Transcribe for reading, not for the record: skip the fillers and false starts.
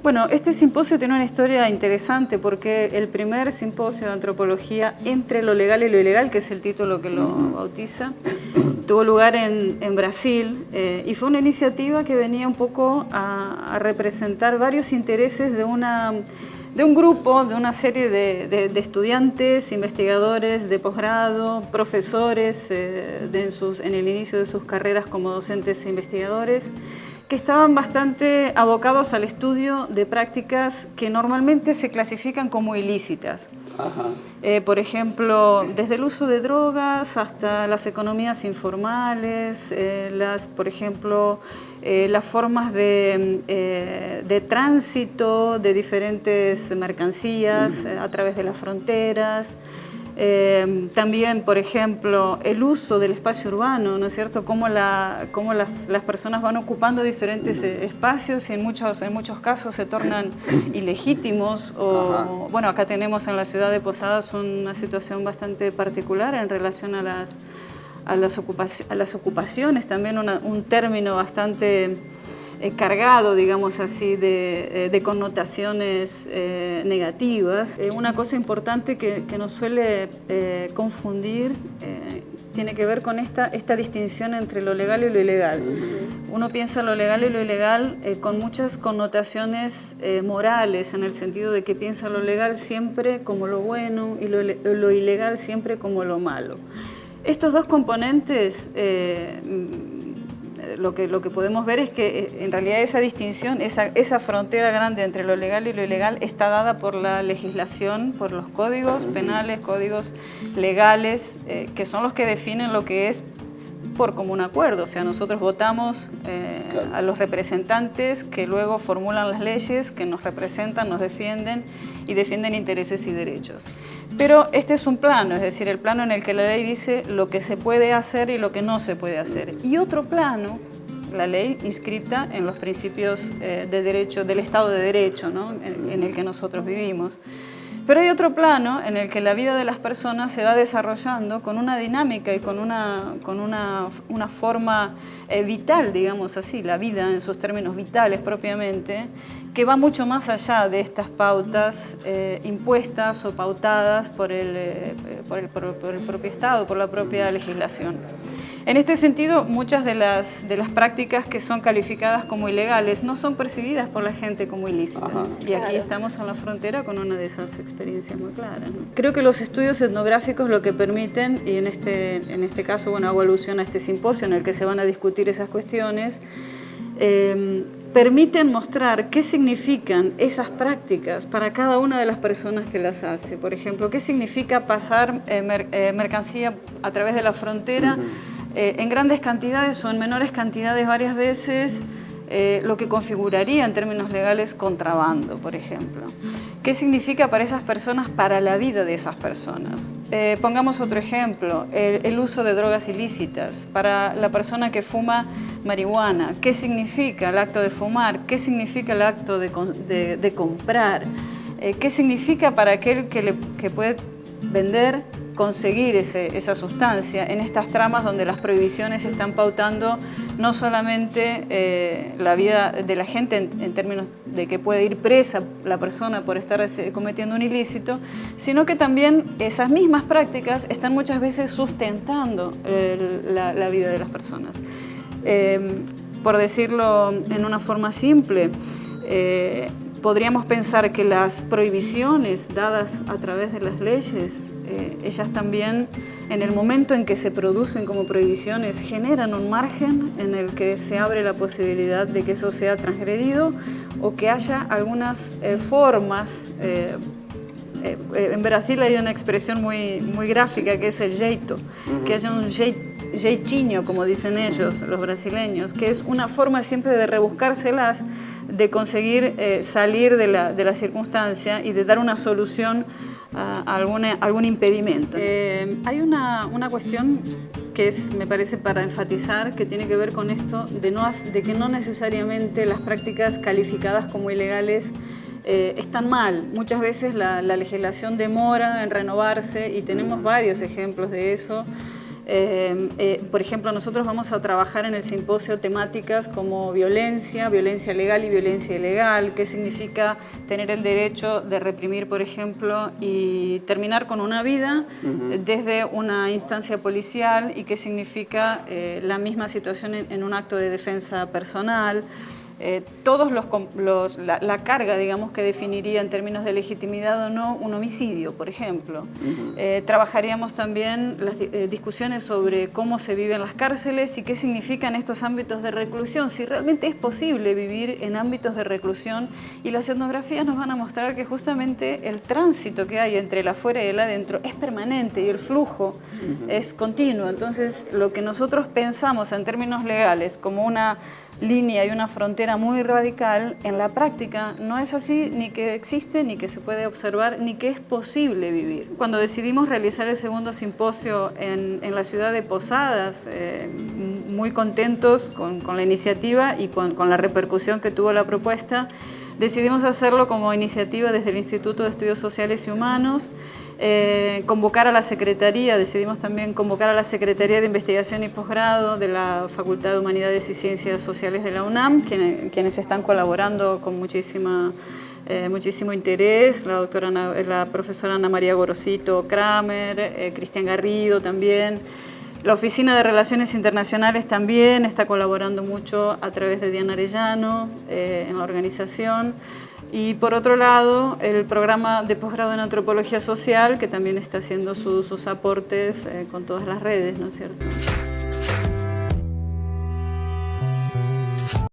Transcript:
Bueno, este simposio tiene una historia interesante porque el primer simposio de antropología entre lo legal y lo ilegal, que es el título que lo bautiza, tuvo lugar en Brasil y fue una iniciativa que venía un poco a representar varios intereses de un grupo, de una serie de estudiantes, investigadores de posgrado, profesores en el inicio de sus carreras como docentes e investigadores, que estaban bastante abocados al estudio de prácticas que normalmente se clasifican como ilícitas. Por ejemplo, desde el uso de drogas hasta las economías informales, por ejemplo, las formas de tránsito de diferentes mercancías a través de las fronteras. También, por ejemplo, el uso del espacio urbano, ¿no es cierto? Cómo las personas van ocupando diferentes espacios y en muchos casos se tornan ilegítimos. Bueno, acá tenemos en la ciudad de Posadas una situación bastante particular en relación a las ocupaciones, también un término bastante cargado, digamos así, de connotaciones negativas. Una cosa importante que nos suele confundir tiene que ver con esta distinción entre lo legal y lo ilegal. Uno piensa lo legal y lo ilegal con muchas connotaciones morales, en el sentido de que piensa lo legal siempre como lo bueno y lo ilegal siempre como lo malo. Estos dos componentes lo que podemos ver es que en realidad esa distinción, esa frontera grande entre lo legal y lo ilegal está dada por la legislación, por los códigos penales, códigos legales, que son los que definen lo que es por común acuerdo. O sea, nosotros votamos a los representantes que luego formulan las leyes, que nos representan, nos defienden y defienden intereses y derechos. Pero este es un plano, es decir, el plano en el que la ley dice lo que se puede hacer y lo que no se puede hacer. Y otro plano, la ley inscripta en los principios de derecho, del Estado de Derecho, ¿no? en el que nosotros vivimos. Pero hay otro plano en el que la vida de las personas se va desarrollando con una dinámica y con una forma vital, digamos así, la vida en sus términos vitales propiamente, que va mucho más allá de estas pautas impuestas o pautadas por el propio Estado, por la propia legislación. En este sentido, muchas de las prácticas que son calificadas como ilegales no son percibidas por la gente como ilícitas. Y aquí estamos en la frontera con una de esas experiencias muy claras, ¿no? Creo que los estudios etnográficos lo que permiten, y en este caso, bueno, hago alusión a este simposio en el que se van a discutir esas cuestiones, permiten mostrar qué significan esas prácticas para cada una de las personas que las hace. Por ejemplo, qué significa pasar mercancía a través de la frontera en grandes cantidades o en menores cantidades varias veces, lo que configuraría en términos legales contrabando, por ejemplo. ¿Qué significa para esas personas, para la vida de esas personas? Pongamos otro ejemplo, el uso de drogas ilícitas. Para la persona que fuma marihuana, ¿qué significa el acto de fumar? ¿Qué significa el acto de comprar? ¿Qué significa para aquel que puede vender, conseguir esa sustancia en estas tramas donde las prohibiciones están pautando no solamente la vida de la gente en términos de que puede ir presa la persona por estar cometiendo un ilícito, sino que también esas mismas prácticas están muchas veces sustentando la vida de las personas. Por decirlo en una forma simple, podríamos pensar que las prohibiciones dadas a través de las leyes, ellas también, en el momento en que se producen como prohibiciones, generan un margen en el que se abre la posibilidad de que eso sea transgredido o que haya algunas formas. En Brasil hay una expresión muy gráfica que es el jeito, que haya un jeitinho, como dicen ellos, los brasileños, que es una forma siempre de rebuscárselas, de conseguir salir de la circunstancia y de dar una solución a algún impedimento. Hay una cuestión que me parece para enfatizar, que tiene que ver con esto de que no necesariamente las prácticas calificadas como ilegales están mal. Muchas veces la legislación demora en renovarse y tenemos varios ejemplos de eso. Por ejemplo, nosotros vamos a trabajar en el simposio temáticas como violencia, violencia legal y violencia ilegal, qué significa tener el derecho de reprimir, por ejemplo, y terminar con una vida desde una instancia policial, y qué significa la misma situación en un acto de defensa personal. Todos la carga, digamos, que definiría en términos de legitimidad o no un homicidio, por ejemplo. Trabajaríamos también las discusiones sobre cómo se vive en las cárceles y qué significan estos ámbitos de reclusión, si realmente es posible vivir en ámbitos de reclusión, y las etnografías nos van a mostrar que justamente el tránsito que hay entre el afuera y el adentro es permanente y el flujo es continuo. Entonces, lo que nosotros pensamos en términos legales como una línea y una frontera muy radical, en la práctica no es así, ni que existe, ni que se puede observar, ni que es posible vivir. Cuando decidimos realizar el segundo simposio en la ciudad de Posadas, muy contentos con la iniciativa y con la repercusión que tuvo la propuesta, decidimos hacerlo como iniciativa desde el Instituto de Estudios Sociales y Humanos, convocar a la Secretaría, decidimos también convocar a la Secretaría de Investigación y Posgrado de la Facultad de Humanidades y Ciencias Sociales de la UNAM, quienes están colaborando con muchísimo interés, la profesora Ana María Gorosito Kramer, Cristian Garrido también. La Oficina de Relaciones Internacionales también está colaborando mucho a través de Diana Arellano en la organización. Y por otro lado, el programa de posgrado en Antropología Social, que también está haciendo sus aportes con todas las redes, ¿no es cierto?